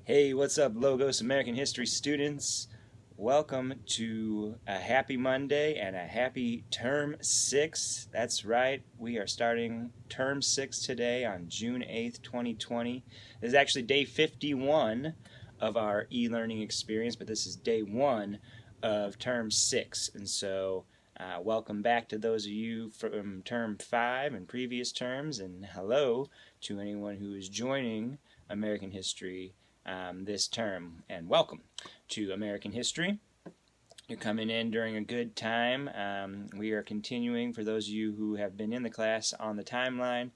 Hey, what's up, Logos American History students? Welcome to a happy Monday and a happy Term 6. That's right, we are starting Term 6 today on June 8th, 2020. This is actually day 51 of our e-learning experience, but this is day 1 of Term 6. And so welcome back to those of you from Term 5 and previous terms, and hello to anyone who is joining American History this term, and welcome to American History. You're coming in during a good time. We are continuing, for those of you who have been in the class, on the timeline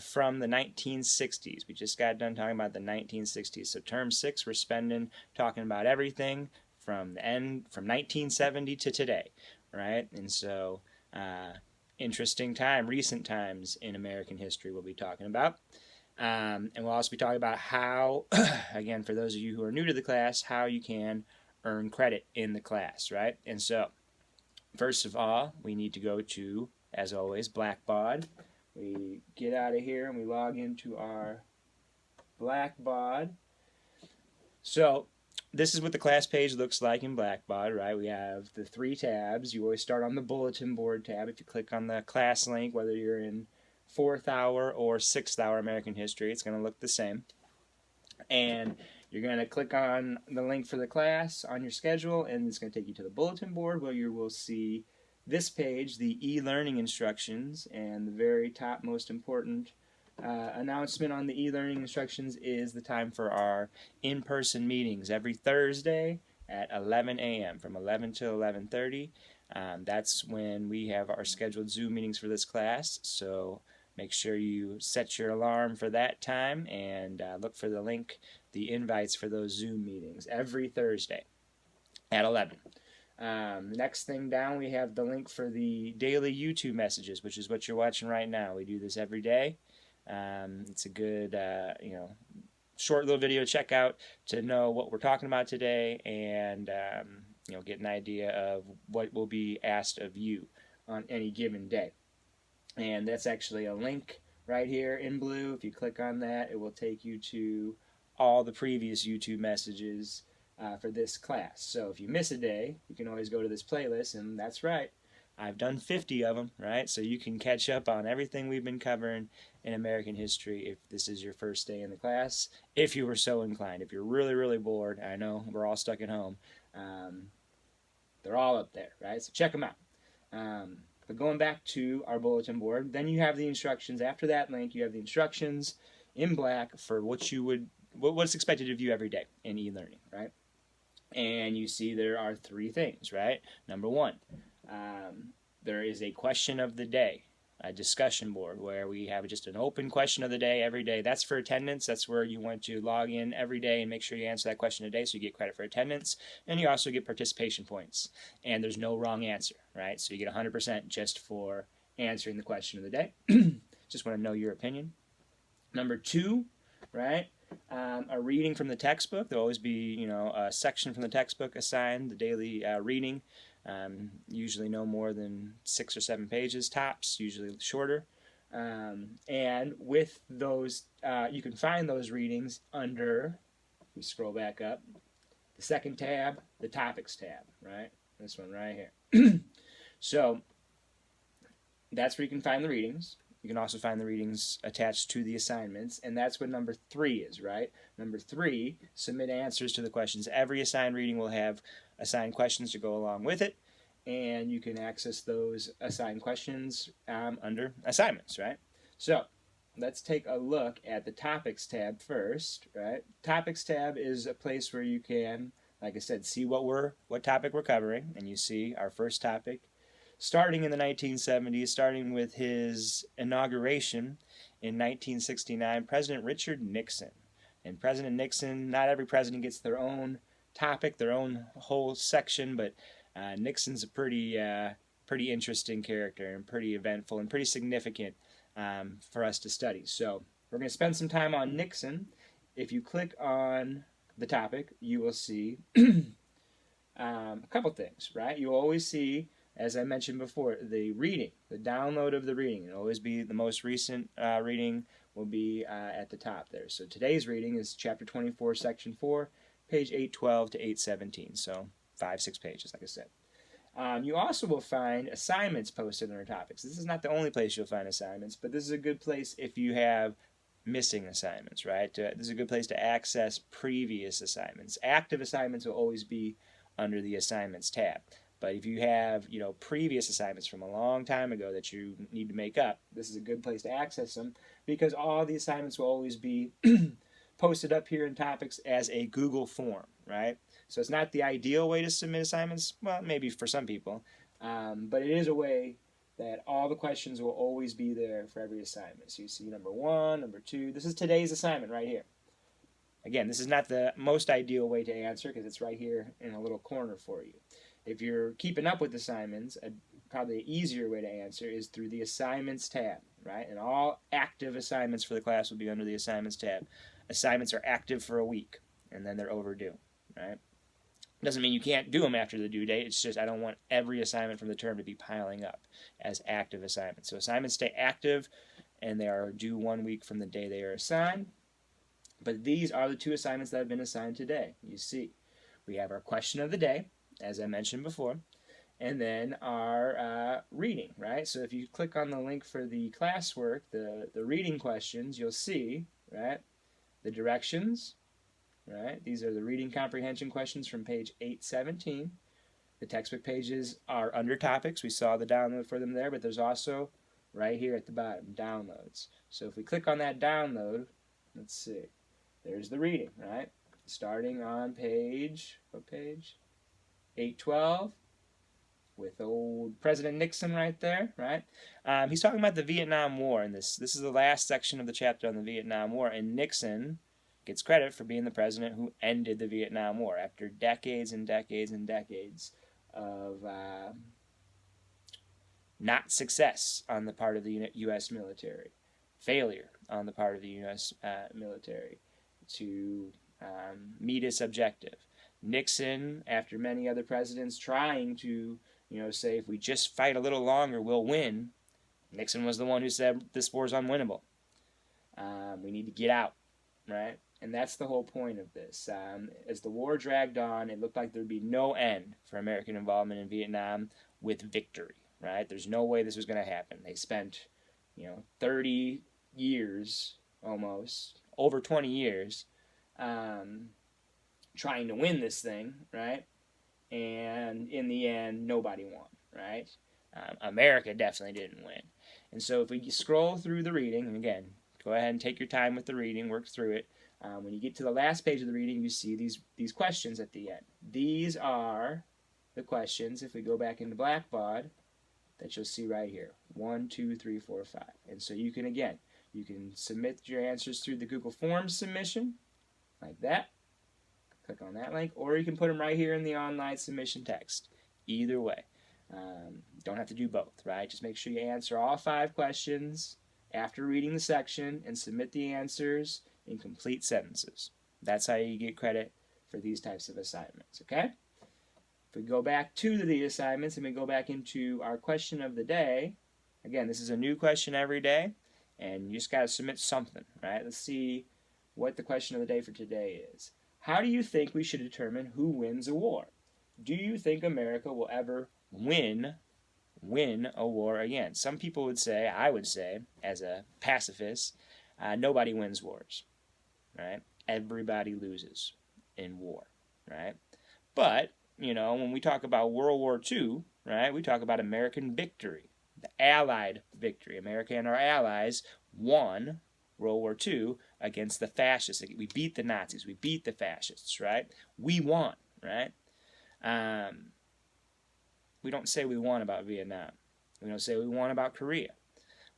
from the 1960s. We just got done talking about the 1960s. So term 6, we're spending talking about everything from the end, from 1970 to today, right? And so interesting time, recent times in American history we'll be talking about. And we'll also be talking about how, again, for those of you who are new to the class, how you can earn credit in the class, right? And so, first of all, we need to go to, as always, Blackbaud. We get out of here and we log into our Blackbaud. So, this is what the class page looks like in Blackbaud, right? We have the 3 tabs. You always start on the bulletin board tab. If you click on the class link, whether you're in 4th hour or 6th hour American history, it's going to look the same. And you're going to click on the link for the class on your schedule, and it's going to take you to the bulletin board where you will see this page, the e-learning instructions, and the very top most important announcement on the e-learning instructions is the time for our in-person meetings every Thursday at 11 a.m. from 11 to 11:30. That's when we have our scheduled Zoom meetings for this class, so make sure you set your alarm for that time and look for the link, the invites for those Zoom meetings every Thursday at 11. Next thing down, we have the link for the daily YouTube messages, which is what you're watching right now. We do this every day. It's a good, short little video to check out to know what we're talking about today and, get an idea of what will be asked of you on any given day. And that's actually a link right here in blue. If you click on that, it will take you to all the previous YouTube messages for this class. So if you miss a day, you can always go to this playlist, and that's right, I've done 50 of them, right? So you can catch up on everything we've been covering in American history if this is your first day in the class, if you were so inclined. If you're really, really bored, I know we're all stuck at home, they're all up there, right? So check them out. But going back to our bulletin board, then you have the instructions. After that link, you have the instructions in black for what's expected of you every day in e-learning, right? And you see there are 3 things, right? Number 1, there is a question of the day, a discussion board where we have just an open question of the day every day. That's for attendance. That's where you want to log in every day and make sure you answer that question a day so you get credit for attendance, and you also get participation points. And there's no wrong answer, right? So you get 100% just for answering the question of the day. Just want to know your opinion. Number 2, right? A reading from the textbook. There'll always be, a section from the textbook assigned, the daily reading. Usually no more than 6 or 7 pages tops, usually shorter. And with those, you can find those readings under, we scroll back up, the 2nd tab, the topics tab, right? This one right here. So that's where you can find the readings. You can also find the readings attached to the assignments, and that's what number 3 is, right? Number 3, submit answers to the questions. Every assigned reading will have assigned questions to go along with it, and you can access those assigned questions under assignments, right? So let's take a look at the topics tab first, right? Topics tab is a place where you can, like I said, see what topic we're covering, and you see our first topic starting in the 1970s, starting with his inauguration in 1969, President Richard Nixon. And President Nixon, not every president gets their own topic, their own whole section, but Nixon's a pretty interesting character and pretty eventful and pretty significant for us to study. So we're going to spend some time on Nixon. If you click on the topic, you will see a couple things, right? You'll always see, as I mentioned before, the reading, the download of the reading. It'll always be the most recent reading will be at the top there. So today's reading is chapter 24, section 4, page 812 to 817. So 5-6 pages, like I said. You also will find assignments posted under topics. This is not the only place you'll find assignments, but this is a good place if you have missing assignments, right? This is a good place to access previous assignments. Active assignments will always be under the assignments tab. But if you have, previous assignments from a long time ago that you need to make up, this is a good place to access them because all the assignments will always be posted up here in topics as a Google form, right? So it's not the ideal way to submit assignments, well, maybe for some people, but it is a way that all the questions will always be there for every assignment. So you see number 1, number 2. This is today's assignment right here. Again, this is not the most ideal way to answer because it's right here in a little corner for you. If you're keeping up with assignments, probably an easier way to answer is through the assignments tab, right? And all active assignments for the class will be under the assignments tab. Assignments are active for a week, and then they're overdue, right? Doesn't mean you can't do them after the due date. It's just I don't want every assignment from the term to be piling up as active assignments. So assignments stay active, and they are due 1 week from the day they are assigned. But these are the 2 assignments that have been assigned today. You see, we have our question of the day, as I mentioned before, and then our reading, right? So if you click on the link for the classwork, the reading questions, you'll see, right, the directions. Right? These are the reading comprehension questions from page 817. The textbook pages are under topics. We saw the download for them there, but there's also right here at the bottom, downloads. So if we click on that download, let's see, there's the reading, right? Starting on page, what page? 812 with old President Nixon right there, right? He's talking about the Vietnam War, and this is the last section of the chapter on the Vietnam War, and Nixon gets credit for being the president who ended the Vietnam War after decades and decades and decades of not success on the part of the U.S. military, failure on the part of the U.S. Military to meet its objective. Nixon, after many other presidents trying to, say if we just fight a little longer, we'll win, Nixon was the one who said this war is unwinnable. We need to get out, right? And that's the whole point of this. As the war dragged on, it looked like there would be no end for American involvement in Vietnam with victory, right? There's no way this was going to happen. They spent, 30 years almost, over 20 years, trying to win this thing, right? And in the end, nobody won, right? America definitely didn't win. And so if we scroll through the reading, and again, go ahead and take your time with the reading, work through it. When you get to the last page of the reading, you see these questions at the end. These are the questions, if we go back into Blackbaud, that you'll see right here. 1, 2, 3, 4, 5. And so you can submit your answers through the Google Forms submission, like that. Click on that link, or you can put them right here in the online submission text. Either way. Don't have to do both, right? Just make sure you answer all 5 questions after reading the section and submit the answers in complete sentences. That's how you get credit for these types of assignments, okay? If we go back to the assignments and we go back into our question of the day, again, this is a new question every day, and you just got to submit something, right? Let's see what the question of the day for today is. How do you think we should determine who wins a war? Do you think America will ever win a war again? Some people would say, I would say, as a pacifist, nobody wins wars, right? Everybody loses in war, right? But, when we talk about World War II, right, we talk about American victory, the Allied victory. America and our allies won World War II against the fascists. We beat the Nazis. We beat the fascists, right? We won, right? We don't say we won about Vietnam. We don't say we won about Korea.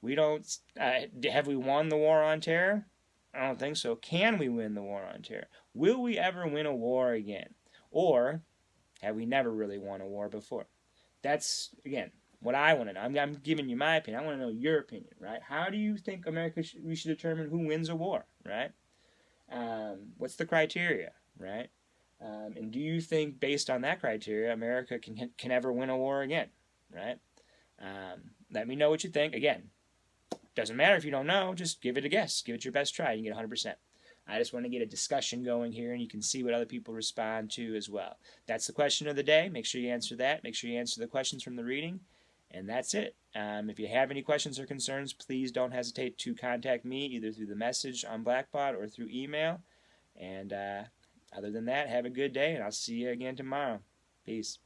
We don't, have we won the war on terror? I don't think so. Can we win the war on terror? Will we ever win a war again? Or have we never really won a war before? That's, again, what I want to know. I'm giving you my opinion. I want to know your opinion, right? How do you think we should determine who wins a war, right? What's the criteria, right? And do you think, based on that criteria, America can ever win a war again, right? Let me know what you think. Again, Doesn't matter if you don't know, just give it a guess. Give it your best try. You can get 100%. I just want to get a discussion going here, and you can see what other people respond to as well. That's the question of the day. Make sure you answer that. Make sure you answer the questions from the reading, and that's it. If you have any questions or concerns, please don't hesitate to contact me either through the message on Blackbaud or through email. And other than that, have a good day, and I'll see you again tomorrow. Peace.